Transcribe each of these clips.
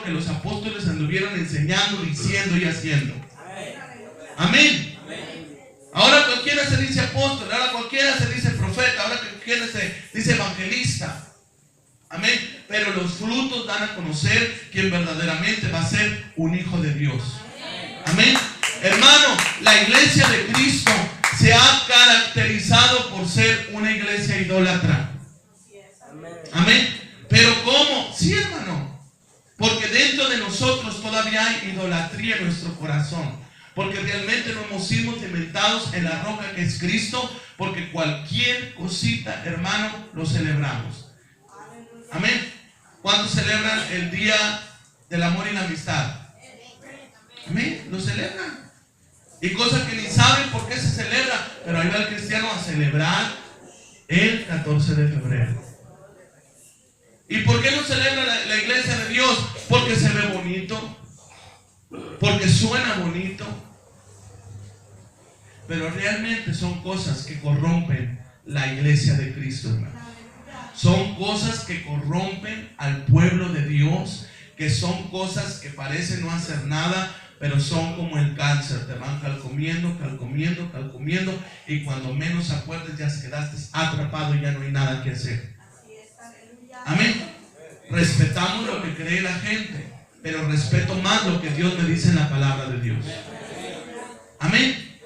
que los apóstoles anduvieron enseñando, diciendo y haciendo. Amén. Ahora cualquiera se dice apóstol, ahora cualquiera se dice profeta, ahora cualquiera se dice evangelista. Amén. Pero los frutos dan a conocer quién verdaderamente va a ser un hijo de Dios. Amén. Hermano, la iglesia de Cristo se ha caracterizado por ser una iglesia idólatra. Amén. Pero ¿cómo? Sí, hermano. Porque dentro de nosotros todavía hay idolatría en nuestro corazón. Porque realmente no hemos sido cimentados en la roca que es Cristo. Porque cualquier cosita, hermano, lo celebramos. Amén. ¿Cuántos celebran el día del amor y la amistad? Amén. Lo celebran. Y cosas que ni saben por qué se celebra. Pero ahí va el cristiano a celebrar el 14 de febrero. ¿Y por qué no celebra la iglesia de Dios? Porque se ve bonito. Porque suena bonito. Pero realmente son cosas que corrompen la iglesia de Cristo, hermano. Son cosas que corrompen al pueblo de Dios. Que son cosas que parecen no hacer nada, pero son como el cáncer. Te van calcomiendo, calcomiendo, calcomiendo. Y cuando menos acuerdes ya quedaste atrapado y ya no hay nada que hacer. Amén. Respetamos lo que cree la gente, pero respeto más lo que Dios me dice en la palabra de Dios. Amén.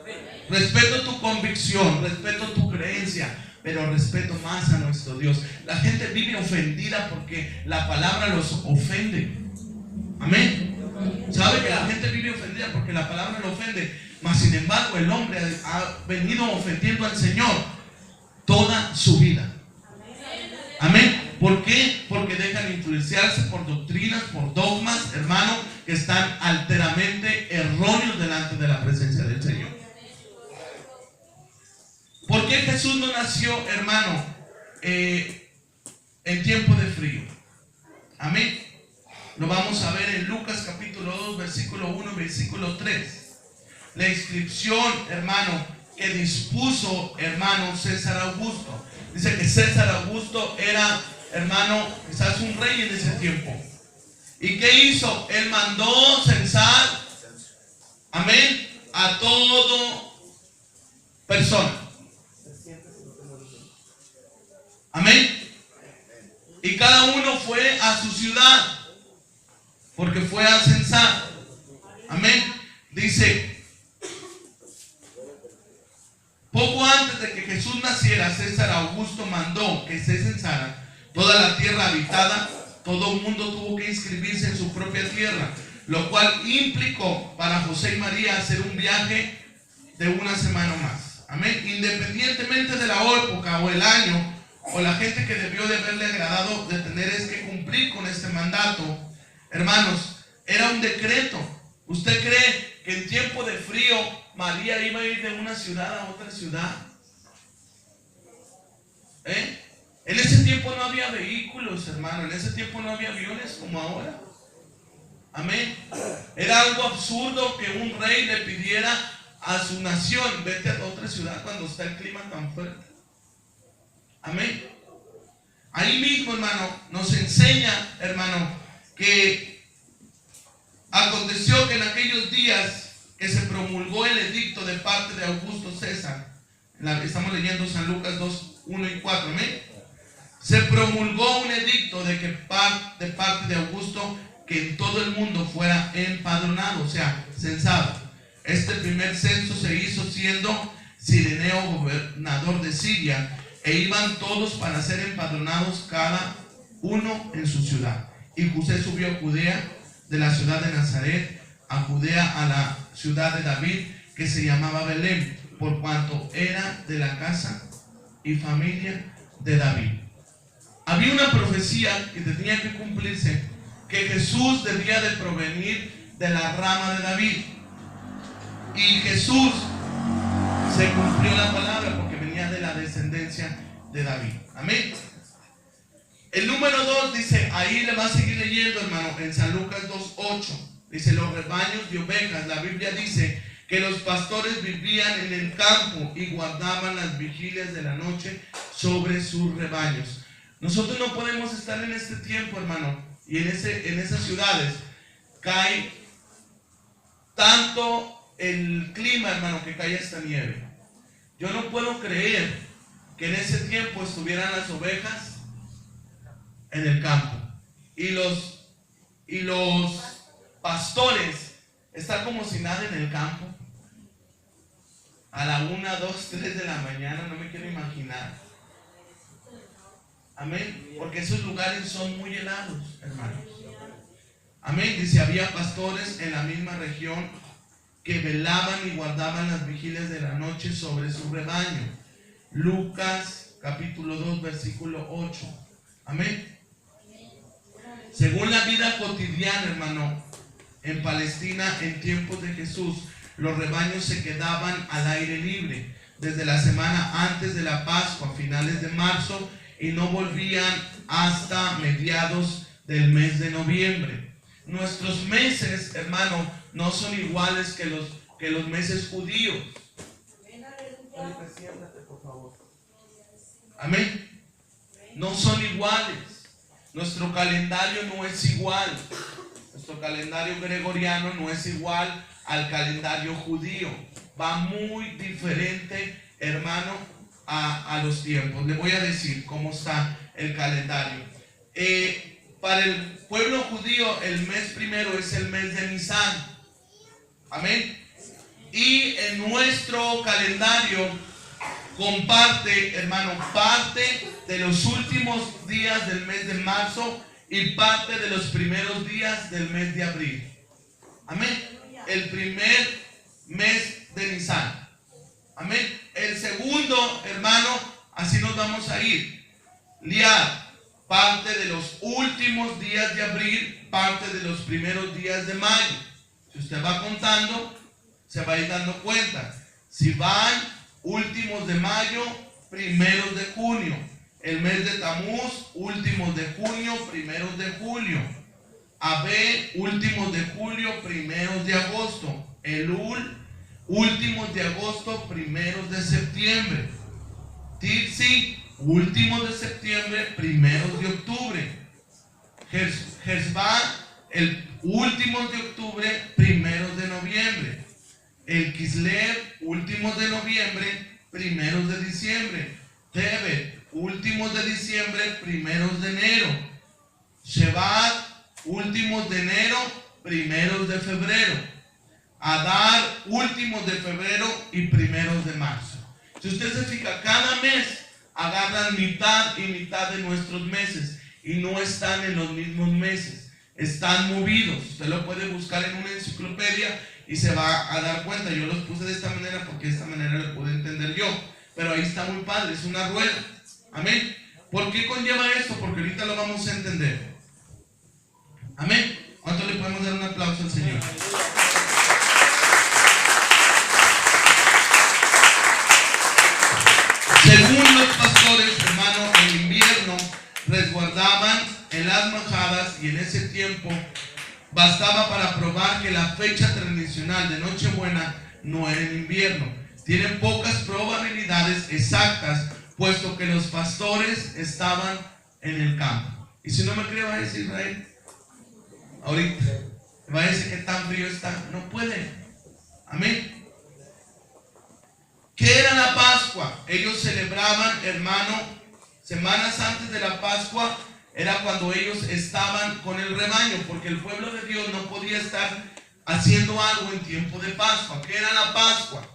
Respeto tu convicción, respeto tu creencia, pero respeto más a nuestro Dios. La gente vive ofendida porque la palabra los ofende. Amén. ¿Sabe que la gente vive ofendida porque la palabra lo ofende? Mas sin embargo el hombre ha venido ofendiendo al Señor toda su vida. Amén. ¿Por qué? Porque dejan influenciarse por doctrinas, por dogmas, hermano, que están alteramente erróneos delante de la presencia del Señor. ¿Por qué Jesús no nació, hermano, en tiempo de frío? Amén. Lo vamos a ver en Lucas capítulo 2, versículo 1, versículo 3. La inscripción, hermano, que dispuso, hermano, César Augusto. Dice que César Augusto era, hermano, quizás un rey en ese tiempo. ¿Y qué hizo? Él mandó censar, amén, a todo persona. Amén. Y cada uno fue a su ciudad, porque fue a censar. Amén. Dice, poco antes de que Jesús naciera, César Augusto mandó que se censara toda la tierra habitada. Todo el mundo tuvo que inscribirse en su propia tierra, lo cual implicó para José y María hacer un viaje de una semana más. Amén. Independientemente de la época o el año o la gente que debió de haberle agradado de tener es que cumplir con este mandato, hermanos, era un decreto. ¿Usted cree que en tiempo de frío María iba a ir de una ciudad a otra ciudad? En ese tiempo no había vehículos, hermano. En ese tiempo no había aviones como ahora. Amén. Era algo absurdo que un rey le pidiera a su nación: vete a otra ciudad cuando está el clima tan fuerte. Amén. Ahí mismo, hermano, nos enseña, hermano, que aconteció que en aquellos días que se promulgó el edicto de parte de Augusto César, estamos leyendo San Lucas 2, 1 y 4, amén. Se promulgó un edicto de parte de Augusto que en todo el mundo fuera empadronado, o sea, censado. Este primer censo se hizo siendo Cireneo gobernador de Siria, e iban todos para ser empadronados cada uno en su ciudad. Y José subió a Judea, de la ciudad de Nazaret, a Judea, a la ciudad de David, que se llamaba Belén, por cuanto era de la casa y familia de David. Había una profecía que tenía que cumplirse, que Jesús debía de provenir de la rama de David. Y Jesús se cumplió la palabra porque venía de la descendencia de David. Amén. El número 2 dice, ahí le va a seguir leyendo, hermano, en San Lucas 2:8. Dice, los rebaños de ovejas. La Biblia dice que los pastores vivían en el campo y guardaban las vigilias de la noche sobre sus rebaños. Nosotros no podemos estar en este tiempo, hermano, y en esas ciudades, cae tanto el clima, hermano, que cae esta nieve. Yo no puedo creer que en ese tiempo estuvieran las ovejas en el campo y los pastores están como si nada en el campo a la 1, 2, 3 de la mañana. No me quiero imaginar. Amén. Porque esos lugares son muy helados, hermanos. Amén. Dice, había pastores en la misma región que velaban y guardaban las vigilias de la noche sobre su rebaño. Lucas capítulo 2 versículo 8. Amén. Según la vida cotidiana, hermano, en Palestina en tiempos de Jesús, los rebaños se quedaban al aire libre desde la semana antes de la Pascua, a finales de marzo, y no volvían hasta mediados del mes de noviembre. Nuestros meses, hermano, no son iguales que los meses judíos. Siéntate, por favor. Amén. No son iguales. Nuestro calendario no es igual. Nuestro calendario gregoriano no es igual al calendario judío. Va muy diferente, hermano, a los tiempos. Le voy a decir cómo está el calendario. Para el pueblo judío, el mes primero es el mes de Nisan. Amén. Y en nuestro calendario comparte, hermano, parte de los últimos días del mes de marzo y parte de los primeros días del mes de abril. Amén. El primer mes de Nisan. Amén. El segundo, hermano, así nos vamos a ir. Liar, parte de los últimos días de abril, parte de los primeros días de mayo. Si usted va contando, se va a ir dando cuenta. Si van últimos de mayo, primeros de junio. El mes de Tamuz, últimos de junio, primeros de julio. Abel, últimos de julio, primeros de agosto. Elul, últimos de agosto, primeros de septiembre. Tirsi, últimos de septiembre, primeros de octubre. Jezbán, el últimos de octubre, primeros de noviembre. El Kislev, últimos de noviembre, primeros de diciembre. Tebet, últimos de diciembre, primeros de enero. Shevat, últimos de enero, primeros de febrero. Adar, últimos de febrero y primeros de marzo. Si usted se fija, cada mes agarran mitad y mitad de nuestros meses y no están en los mismos meses, están movidos. Usted lo puede buscar en una enciclopedia y se va a dar cuenta. Yo los puse de esta manera porque de esta manera lo pude entender yo, pero ahí está muy padre, es una rueda. Amén. ¿Por qué conlleva esto? Porque ahorita lo vamos a entender. Amén. ¿Cuánto le podemos dar un aplauso al Señor? Según los pastores, hermano, en invierno resguardaban en las majadas, y en ese tiempo bastaba para probar que la fecha tradicional de Nochebuena no era en invierno. Tienen pocas probabilidades exactas, puesto que los pastores estaban en el campo. Y si no me cree, va a decir Israel, ahorita, va a decir que tan frío está. No puede. Amén. ¿Qué era la Pascua? Ellos celebraban, hermano, semanas antes de la Pascua, era cuando ellos estaban con el rebaño, porque el pueblo de Dios no podía estar haciendo algo en tiempo de Pascua. ¿Qué era la Pascua?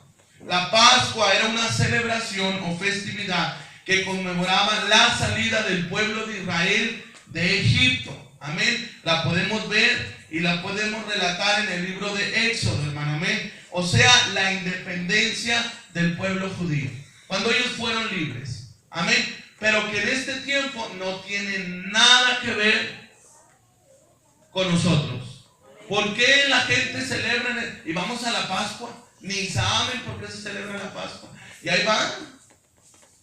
La Pascua era una celebración o festividad que conmemoraba la salida del pueblo de Israel de Egipto. Amén. La podemos ver y la podemos relatar en el libro de Éxodo, hermano. Amén. O sea, la independencia del pueblo judío, cuando ellos fueron libres. Amén. Pero que en este tiempo no tiene nada que ver con nosotros. ¿Por qué la gente celebra y vamos a la Pascua? Ni saben por qué se celebra la Pascua. Y ahí van,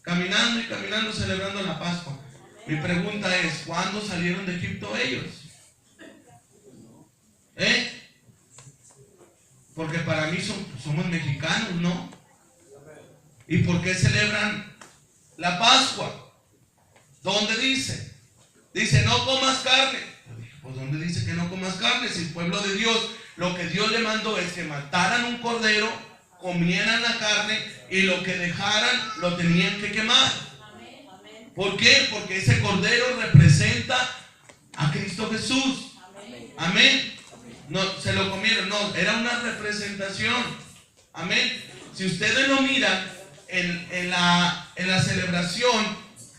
caminando y caminando, celebrando la Pascua. Mi pregunta es, ¿cuándo salieron de Egipto ellos? Porque para mí somos mexicanos, ¿no? ¿Y por qué celebran la Pascua? ¿Dónde dice? Dice, no comas carne. Pues ¿dónde dice que no comas carne? Si el pueblo de Dios, lo que Dios le mandó es que mataran un cordero, comieran la carne y lo que dejaran lo tenían que quemar. ¿Por qué? Porque ese cordero representa a Cristo Jesús. Amén. No, se lo comieron, no, era una representación. Amén. Si ustedes lo miran en la celebración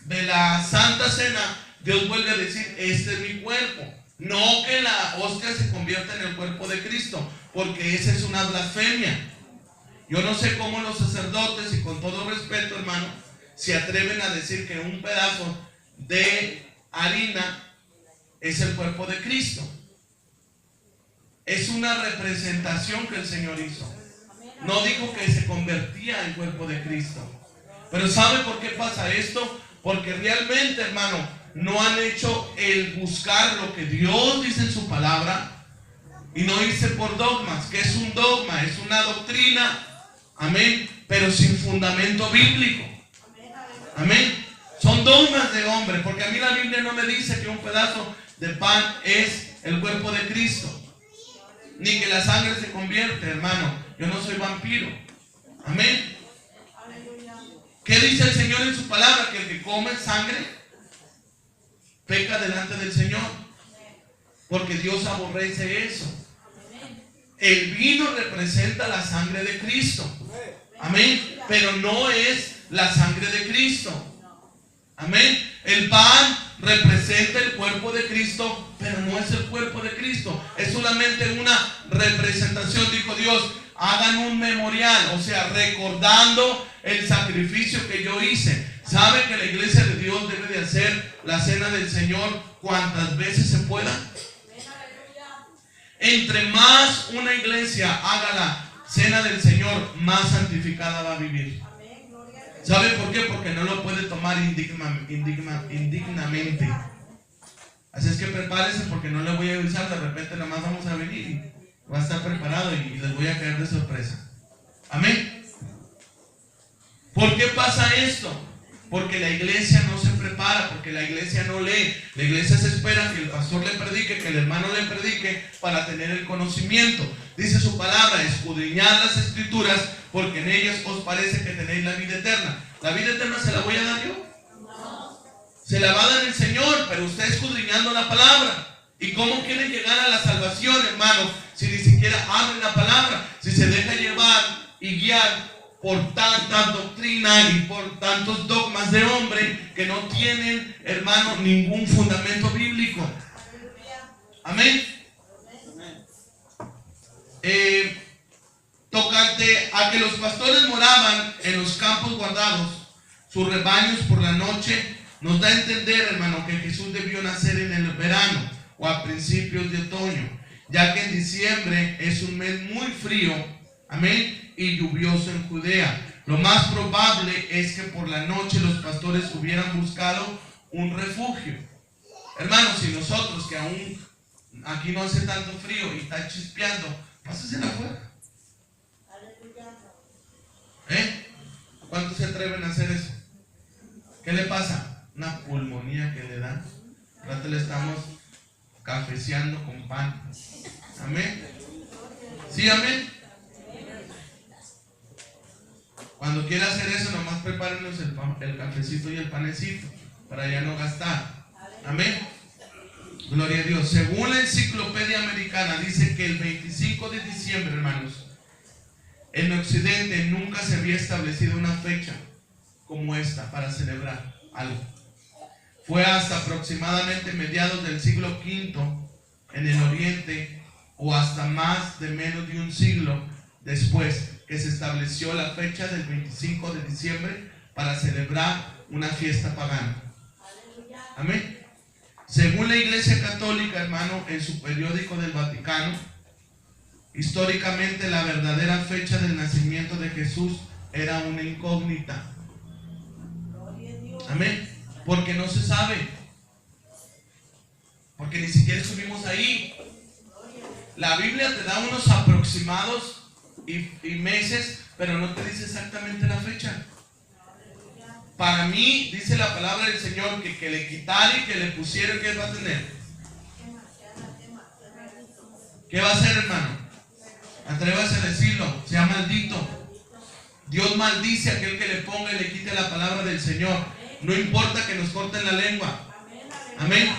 de la Santa Cena, Dios vuelve a decir, este es mi cuerpo. No que la hostia se convierta en el cuerpo de Cristo, porque esa es una blasfemia. Yo no sé cómo los sacerdotes, y con todo respeto, hermano, se atreven a decir que un pedazo de harina es el cuerpo de Cristo. Es una representación que el Señor hizo. No dijo que se convertía en cuerpo de Cristo. Pero ¿sabe por qué pasa esto? Porque realmente, hermano, no han hecho el buscar lo que Dios dice en su palabra y no irse por dogmas. ¿Qué es un dogma? Es una doctrina, amén, pero sin fundamento bíblico. Amén. Son dogmas de hombre, porque a mí la Biblia no me dice que un pedazo de pan es el cuerpo de Cristo, ni que la sangre se convierte, hermano. Yo no soy vampiro. Amén. ¿Qué dice el Señor en su palabra? Que el que come sangre peca delante del Señor, porque Dios aborrece eso. El vino representa la sangre de Cristo. Amén. Pero no es la sangre de Cristo. Amén. El pan representa el cuerpo de Cristo, pero no es el cuerpo de Cristo. Es solamente una representación. Dijo Dios, hagan un memorial, o sea, recordando el sacrificio que yo hice. ¿Sabe que la iglesia de Dios debe de hacer la cena del Señor cuantas veces se pueda? Entre más una iglesia haga la cena del Señor, más santificada va a vivir. ¿Sabe por qué? Porque no lo puede tomar indignamente. Así es que prepárese, porque no le voy a avisar. De repente nomás vamos a venir y va a estar preparado y les voy a caer de sorpresa. Amén. ¿Por qué pasa esto? Porque la iglesia no se prepara, porque la iglesia no lee. La iglesia se espera que el pastor le predique, que el hermano le predique para tener el conocimiento. Dice su palabra, escudriñad las escrituras, porque en ellas os parece que tenéis la vida eterna. ¿La vida eterna se la voy a dar yo? No. Se la va a dar el Señor, pero usted escudriñando la palabra. ¿Y cómo quiere llegar a la salvación, hermano, si ni siquiera abre la palabra? Si se deja llevar y guiar por tanta doctrina y por tantos dogmas de hombre que no tienen, hermano, ningún fundamento bíblico. Amén. Tocante a que los pastores moraban en los campos guardados, sus rebaños por la noche, nos da a entender, hermano, que Jesús debió nacer en el verano o a principios de otoño, ya que en diciembre es un mes muy frío, amén, y lluvioso en Judea. Lo más probable es que por la noche los pastores hubieran buscado un refugio. Hermanos, si nosotros, que aún aquí no hace tanto frío y está chispeando, pásensela afuera. ¿Cuántos se atreven a hacer eso? ¿Qué le pasa? Una pulmonía que le da. Ahora le estamos cafeceando con pan. Amén. ¿Sí, amén? Cuando quiera hacer eso, nomás prepárenos el cafecito y el panecito para ya no gastar. Amén. Gloria a Dios. Según la Enciclopedia Americana, dice que el 25 de diciembre, hermanos, en Occidente nunca se había establecido una fecha como esta para celebrar algo. Fue hasta aproximadamente mediados del siglo V en el Oriente, o hasta más de menos de un siglo después, que se estableció la fecha del 25 de diciembre para celebrar una fiesta pagana. Amén. Según la Iglesia Católica, hermano, en su periódico del Vaticano, históricamente la verdadera fecha del nacimiento de Jesús era una incógnita. Amén. Porque no se sabe. Porque ni siquiera estuvimos ahí. La Biblia te da unos aproximados y meses, pero no te dice exactamente la fecha. Para mí, dice la palabra del Señor, que le quitara y que le pusiera, ¿qué va a tener? ¿qué va a hacer, hermano? Atrévase a decirlo, sea maldito. Dios maldice a aquel que le ponga y le quite la palabra del Señor. No importa que nos corten la lengua. Amén.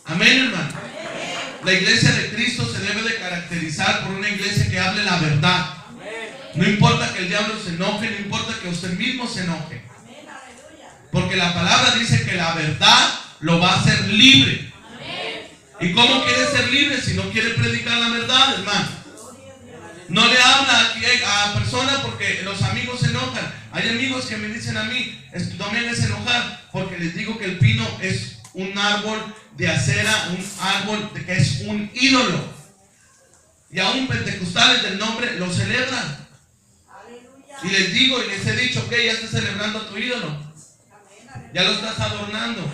Amén, hermano. La iglesia de Cristo se debe de caracterizar por una iglesia que hable la verdad. No importa que el diablo se enoje, no importa que usted mismo se enoje. Porque la palabra dice que la verdad lo va a hacer libre. ¿Y cómo quiere ser libre si no quiere predicar la verdad, hermano? No le habla aquí a personas porque los amigos se enojan. Hay amigos que me dicen a mí, no me hagas enojar, porque les digo que el pino es un árbol de acera, un árbol que es un ídolo. Y aún pentecostales del nombre lo celebran. Y les digo y les he dicho que ya estás celebrando a tu ídolo. Ya lo estás adornando.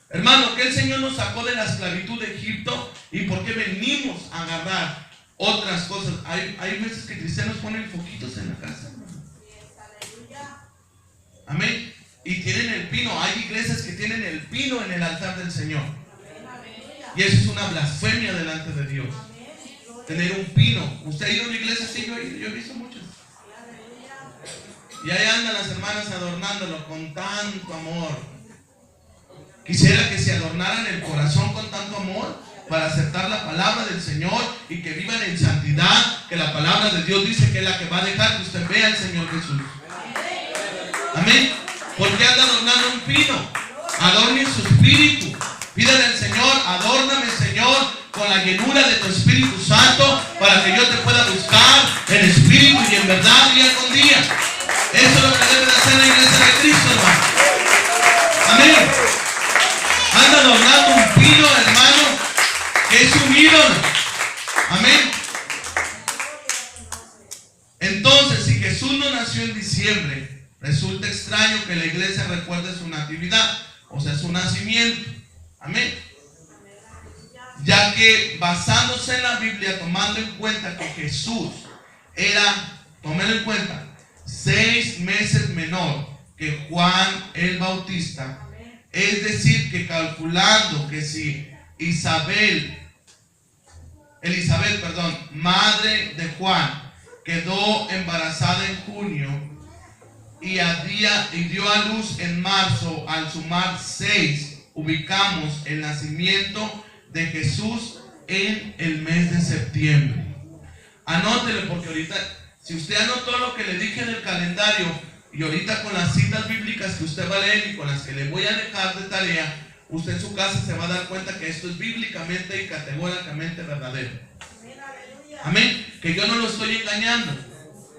Hermano, que el Señor nos sacó de la esclavitud de Egipto y por qué venimos a agarrar otras cosas. Hay veces que cristianos ponen foquitos en la casa. Amén. Y tienen el pino. Hay iglesias que tienen el pino en el altar del Señor. Y eso es una blasfemia delante de Dios. Tener un pino. ¿Usted ha ido a una iglesia así? Yo he visto muchas. Y ahí andan las hermanas adornándolo con tanto amor. Quisiera que se adornaran el corazón con tanto amor para aceptar la palabra del Señor y que vivan en santidad, que la palabra de Dios dice que es la que va a dejar que usted vea al Señor Jesús. Amén. ¿Por qué anda adornando un pino? Adorne su espíritu. Pídale al Señor, adórname, Señor, con la llenura de tu Espíritu Santo para que yo te pueda buscar en espíritu y en verdad día con día. Eso es lo que debe de hacer la iglesia de Cristo, hermano. Amén. Anda adornando un pino, hermano, que es un ídolo. Amén. Entonces, si Jesús no nació en diciembre, resulta extraño que la iglesia recuerde su natividad, o sea, su nacimiento. Amén. Ya que basándose en la Biblia, tomando en cuenta que Jesús era, tómenlo en cuenta, 6 meses menor que Juan el Bautista. Es decir, que calculando que si Elisabel, madre de Juan, quedó embarazada en junio y dio a luz en marzo, al sumar 6, ubicamos el nacimiento de Jesús en el mes de septiembre. Anótelo, porque ahorita, si usted anotó lo que le dije en el calendario, y ahorita con las citas bíblicas que usted va a leer y con las que le voy a dejar de tarea, usted en su casa se va a dar cuenta que esto es bíblicamente y categóricamente verdadero. Amén. Que yo no lo estoy engañando.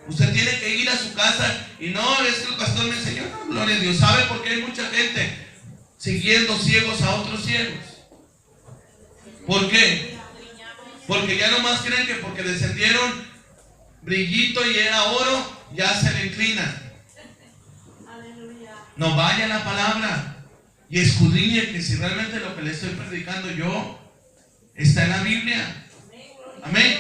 Usted tiene que ir a su casa y no es que el pastor me enseñó. No, gloria a Dios. ¿Sabe por qué hay mucha gente siguiendo ciegos a otros ciegos? ¿Por qué? Porque ya nomás creen que porque descendieron brillito y era oro, ya se le inclinan. No, vaya a la palabra y escudriñe que si realmente lo que le estoy predicando yo está en la Biblia. Amén.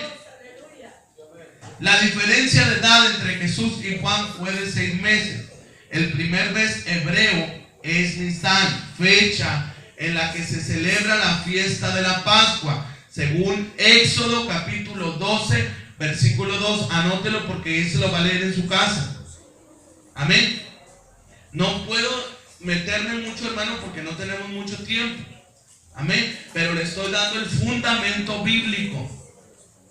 La diferencia de edad entre Jesús y Juan fue de 6 meses. El primer mes hebreo es Nisan, fecha en la que se celebra la fiesta de la Pascua, según Éxodo capítulo 12, versículo 2. Anótelo porque ese lo va a leer en su casa. Amén. No puedo meterme mucho, hermano, porque no tenemos mucho tiempo. Amén. Pero le estoy dando el fundamento bíblico.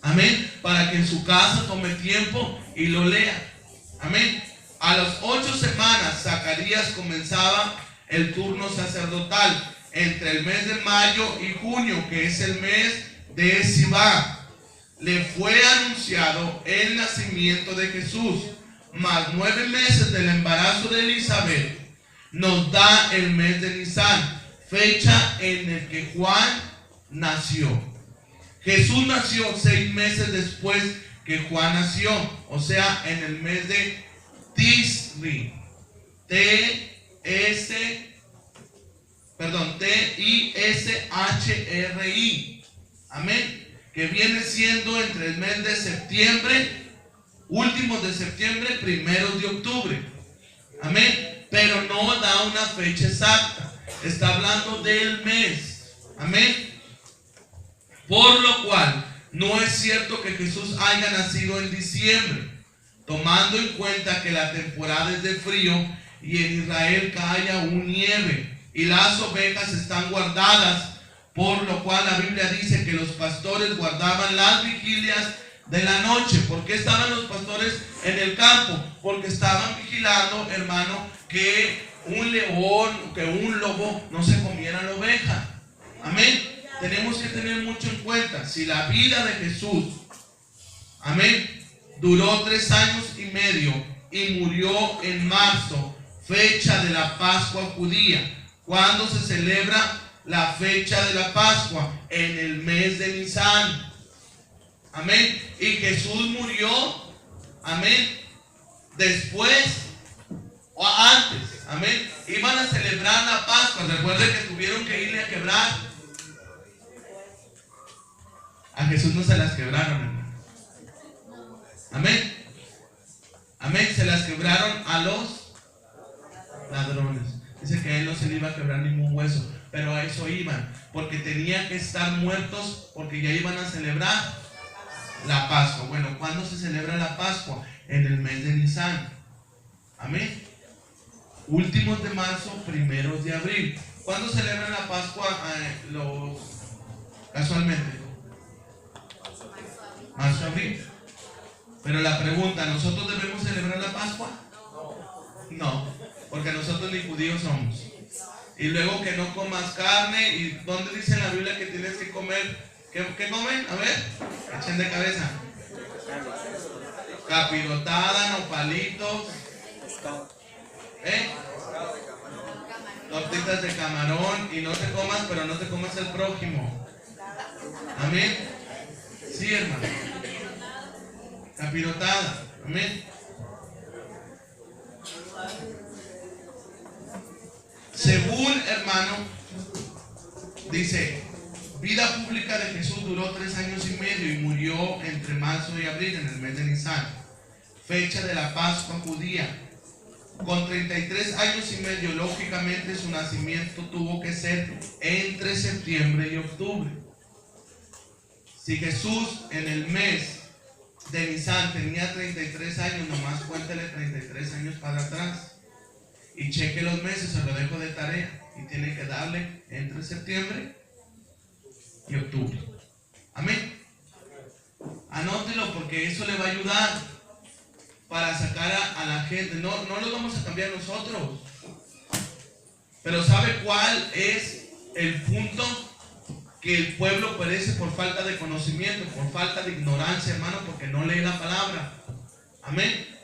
Amén. Para que en su casa tome tiempo y lo lea. Amén. A las 8 semanas Zacarías comenzaba el turno sacerdotal entre el mes de mayo y junio, que es el mes de Sibá. Le fue anunciado el nacimiento de Jesús, más 9 meses del embarazo de Elisabel nos da el mes de Nisan, fecha en el que Juan nació. Jesús nació 6 meses después que Juan nació, o sea, en el mes de Tisri, T-I-S-H-R-I, amén, que viene siendo entre el mes de septiembre, últimos de septiembre, primeros de octubre, amén, pero no da una fecha exacta, está hablando del mes, amén, por lo cual No es cierto que Jesús haya nacido en diciembre, tomando en cuenta que la temporada es de frío y en Israel cae aún nieve y las ovejas están guardadas, por lo cual la Biblia dice que los pastores guardaban las vigilias de la noche. ¿Por qué estaban los pastores en el campo? Porque estaban vigilando, hermano, que un león, que un lobo no se comiera la oveja. Amén. Tenemos que tener mucho en cuenta, si la vida de Jesús, amén, duró 3 años y medio y murió en marzo, fecha de la Pascua judía. ¿Cuándo se celebra la fecha de la Pascua? En el mes de Nisan. Amén. Y Jesús murió, amén, después o antes, amén. Iban a celebrar la Pascua. Recuerden que tuvieron que irle a quebrar. A Jesús no se las quebraron, hermano. Amén. Amén. Se las quebraron a los ladrones. Dice que a él no se le iba a quebrar ningún hueso, pero a eso iban, porque tenían que estar muertos, porque ya iban a celebrar la Pascua. Bueno, ¿cuándo se celebra la Pascua? En el mes de Nisan. Amén. Últimos de marzo, primeros de abril. ¿Cuándo celebran la Pascua casualmente? Marzo, abril. Pero la pregunta, ¿nosotros debemos celebrar la Pascua? No, porque nosotros ni judíos somos. Y luego que no comas carne. ¿Y dónde dice en la Biblia que tienes que comer? ¿Qué comen? A ver, echen de cabeza. Capirotada, nopalitos, tortitas de camarón. Y no te comas, pero no te comas el prójimo. Amén. Sí, hermano. Capirotada. Amén. Según, hermano, dice, vida pública de Jesús duró 3 años y medio y murió entre marzo y abril en el mes de Nisan, fecha de la Pascua judía. Con 33 años y medio, lógicamente su nacimiento tuvo que ser entre septiembre y octubre. Si Jesús en el mes de Nisan tenía 33 años, nomás cuéntele 33 años para atrás y cheque los meses, se lo dejo de tarea, y tiene que darle entre septiembre y octubre. Amén. Anótelo, porque eso le va a ayudar para sacar a la gente. No lo vamos a cambiar nosotros, pero ¿sabe cuál es el punto? Que el pueblo perece por falta de conocimiento, por falta de ignorancia, hermano, porque no lee la palabra. Amén.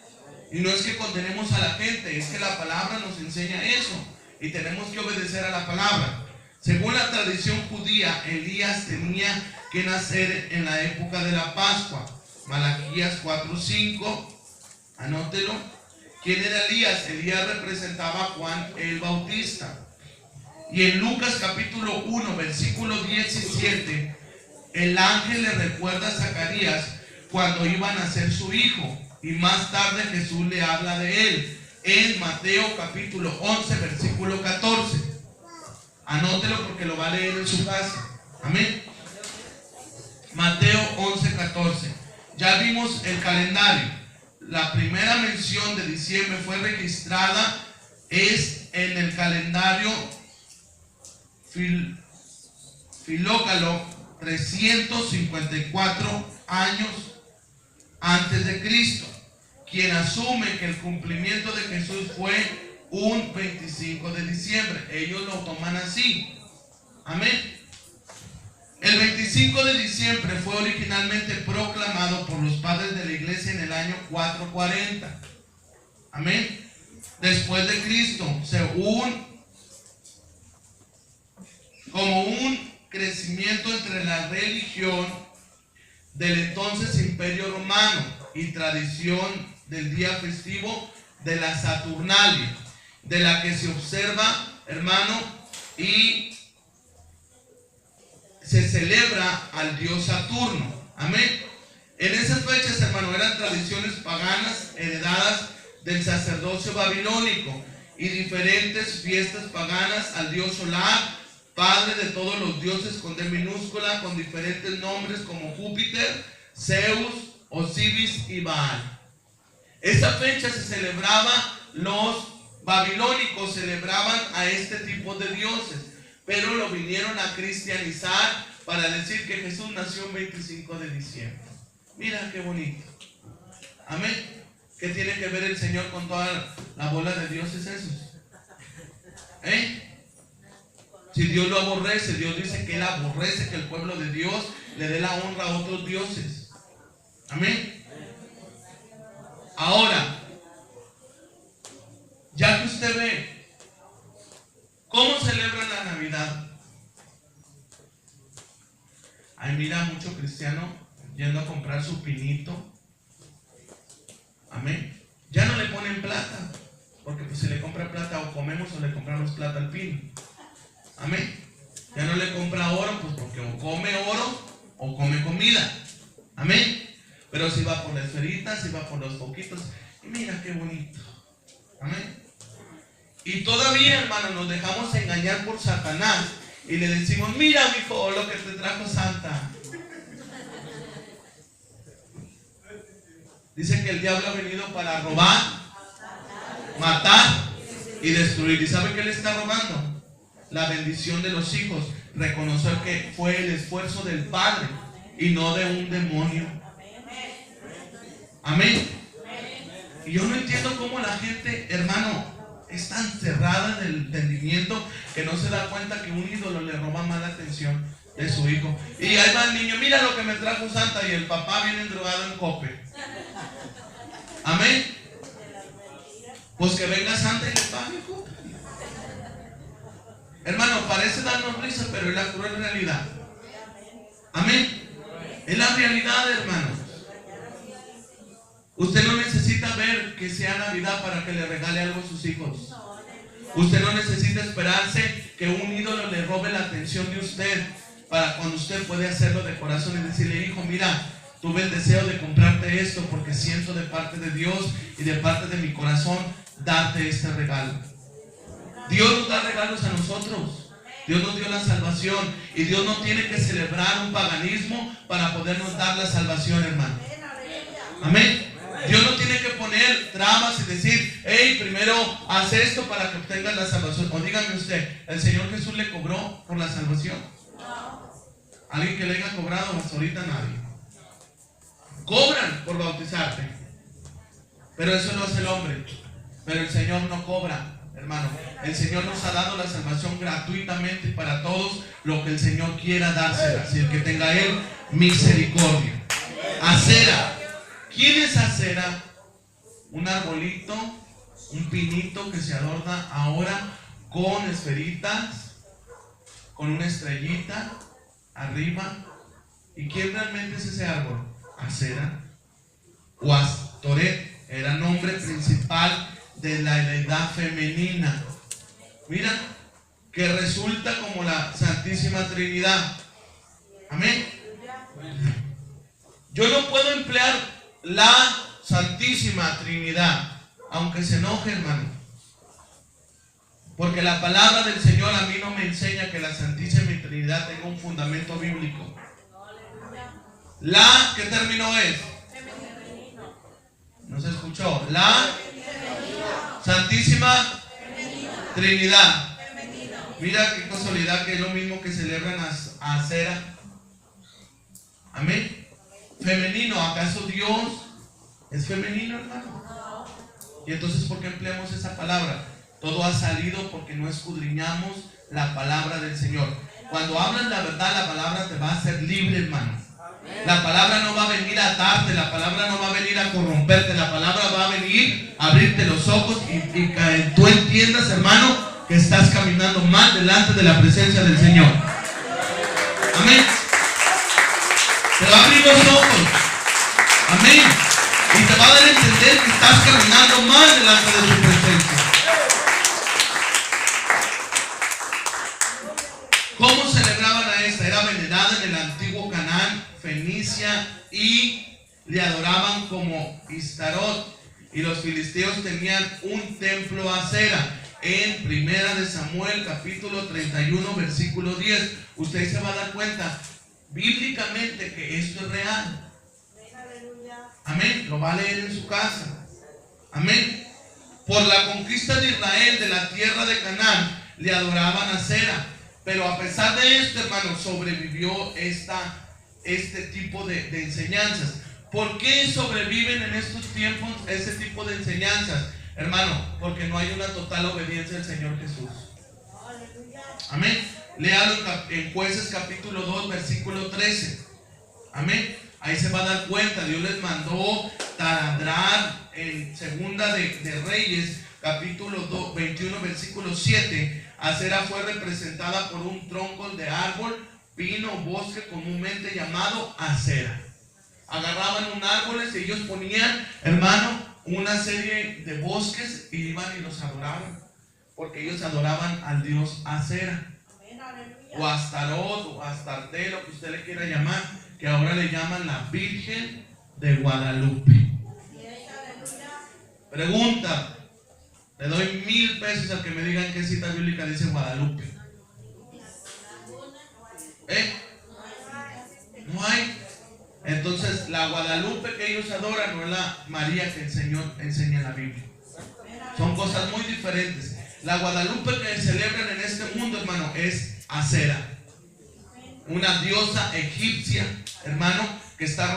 Y no es que condenemos a la gente, es que la palabra nos enseña eso y tenemos que obedecer a la palabra. Según la tradición judía, Elías tenía que nacer en la época de la Pascua. Malaquías 4:5, anótelo. ¿Quién era Elías? Elías representaba a Juan el Bautista. Y en Lucas capítulo 1, versículo 17, el ángel le recuerda a Zacarías cuando iba a nacer su hijo. Y más tarde Jesús le habla de él en Mateo capítulo 11, versículo 14. Anótelo porque lo va a leer en su casa. Amén. Mateo 11, 14. Ya vimos el calendario. La primera mención de diciembre fue registrada es en el calendario Filócalo, 354 años antes de Cristo, quien asume que el cumplimiento de Jesús fue un 25 de diciembre. Ellos lo toman así. Amén. El 25 de diciembre fue originalmente proclamado por los padres de la iglesia en el año 440. Amén. Después de Cristo, como un crecimiento entre la religión del entonces Imperio Romano y tradición del día festivo de la Saturnalia, de la que se observa, hermano, y se celebra al dios Saturno. Amén. En esas fechas, hermano, eran tradiciones paganas heredadas del sacerdocio babilónico y diferentes fiestas paganas al dios solar, padre de todos los dioses con D minúscula, con diferentes nombres como Júpiter, Zeus, Osiris y Baal. Esa fecha se celebraba, los babilónicos celebraban a este tipo de dioses, pero lo vinieron a cristianizar para decir que Jesús nació el 25 de diciembre. Mira qué bonito. Amén. ¿Qué tiene que ver el Señor con toda la bola de dioses esos? Si Dios lo aborrece, Dios dice que Él aborrece que el pueblo de Dios le dé la honra a otros dioses. Amén. Ahora, ya que usted ve cómo celebran la Navidad, ahí mira mucho cristiano yendo a comprar su pinito. Amén. Ya no le ponen plata, porque pues si le compra plata o comemos o le compramos plata al pino. Amén. Ya no le compra oro, pues porque o come oro o come comida. Amén. Pero si va por las esferitas, si va por los poquitos, y mira qué bonito. Amén. Y todavía, hermano, nos dejamos engañar por Satanás y le decimos, mira, mijo, lo que te trajo Santa. Dice que el diablo ha venido para robar, matar y destruir. ¿Y sabe qué le está robando? La bendición de los hijos. Reconocer que fue el esfuerzo del Padre y no de un demonio. Amén. Y yo no entiendo cómo la gente, hermano, es tan cerrada en el entendimiento que no se da cuenta que un ídolo le roba más la atención de su hijo. Y ahí va el niño, mira lo que me trajo Santa, y el papá viene drogado en Cope. Amén. Pues que venga Santa y le pague, hijo. Hermano, parece darnos risa, pero es la cruel realidad. Amén. Es la realidad, hermano. Usted no necesita ver que sea Navidad para que le regale algo a sus hijos. Usted no necesita esperarse que un ídolo le robe la atención de usted, para cuando usted puede hacerlo de corazón y decirle, hijo, mira, tuve el deseo de comprarte esto porque siento de parte de Dios y de parte de mi corazón darte este regalo. Dios nos da regalos a nosotros. Dios nos dio la salvación y Dios no tiene que celebrar un paganismo para podernos dar la salvación, hermano. Amén. Dios no tiene que poner trabas y decir, hey, primero haz esto para que obtengas la salvación. O dígame usted, ¿el Señor Jesús le cobró por la salvación? ¿Alguien que le haya cobrado? Hasta ahorita nadie. Cobran por bautizarte, pero eso lo hace el hombre. Pero el Señor no cobra, hermano. El Señor nos ha dado la salvación gratuitamente para todos, lo que el Señor quiera dársela, si el que tenga Él misericordia. Acera. ¿Quién es acera? Un arbolito, un pinito que se adorna ahora con esferitas, con una estrellita arriba. ¿Y quién realmente es ese árbol? Acera o Astoret era nombre principal de la deidad femenina. Mira, que resulta como la Santísima Trinidad. Amén. Yo no puedo emplear la Santísima Trinidad, aunque se enoje, hermano, porque la palabra del Señor a mí no me enseña que la Santísima Trinidad tenga un fundamento bíblico. La, ¿qué término es? ¿No se escuchó? La Santísima Trinidad. Mira qué casualidad que es lo mismo que celebran a Acera. Amén. Femenino, ¿acaso Dios es femenino, hermano? Y entonces, ¿por qué empleamos esa palabra? Todo ha salido porque no escudriñamos la palabra del Señor. Cuando hablas la verdad, la palabra te va a hacer libre, hermano. La palabra no va a venir a atarte, la palabra no va a venir a corromperte, la palabra va a venir a abrirte los ojos y que tú entiendas, hermano, que estás caminando mal delante de la presencia del Señor. Amén. Te va a abrir los ojos. Amén. Y te va a dar a entender que estás caminando mal delante de su presencia. ¿Cómo celebraban a esta? Era venerada en el antiguo Canaán, Fenicia, y le adoraban como Istarot. Y los filisteos tenían un templo a Acera. en Primera de Samuel, capítulo 31, versículo 10. Usted se va a dar cuenta bíblicamente que esto es real. Amén. Lo va a leer en su casa. Amén. Por la conquista de Israel de la tierra de Canaán, le adoraban a Acera. Pero a pesar de esto, hermano, sobrevivió este tipo de enseñanzas. ¿Por qué sobreviven en estos tiempos ese tipo de enseñanzas? Hermano, porque no hay una total obediencia al Señor Jesús. Amén. Léalo en Jueces capítulo 2, versículo 13. Amén. Ahí se va a dar cuenta. Dios les mandó taladrar en Segunda de Reyes, capítulo 21, versículo 7. Acera fue representada por un tronco de árbol, pino o bosque comúnmente llamado acera. Agarraban un árbol y ellos ponían, hermano, una serie de bosques y iban y los adoraban, porque ellos adoraban al dios Acera, o Astarot, o Astarte, lo que usted le quiera llamar, que ahora le llaman la Virgen de Guadalupe. Pregunta, le doy 1000 pesos al que me digan qué cita bíblica dice Guadalupe. No hay. Entonces la Guadalupe que ellos adoran no es la María que el Señor enseña en la Biblia. Son cosas muy diferentes. La Guadalupe que celebran en este mundo, hermano, es Acera, una diosa egipcia, hermano, que está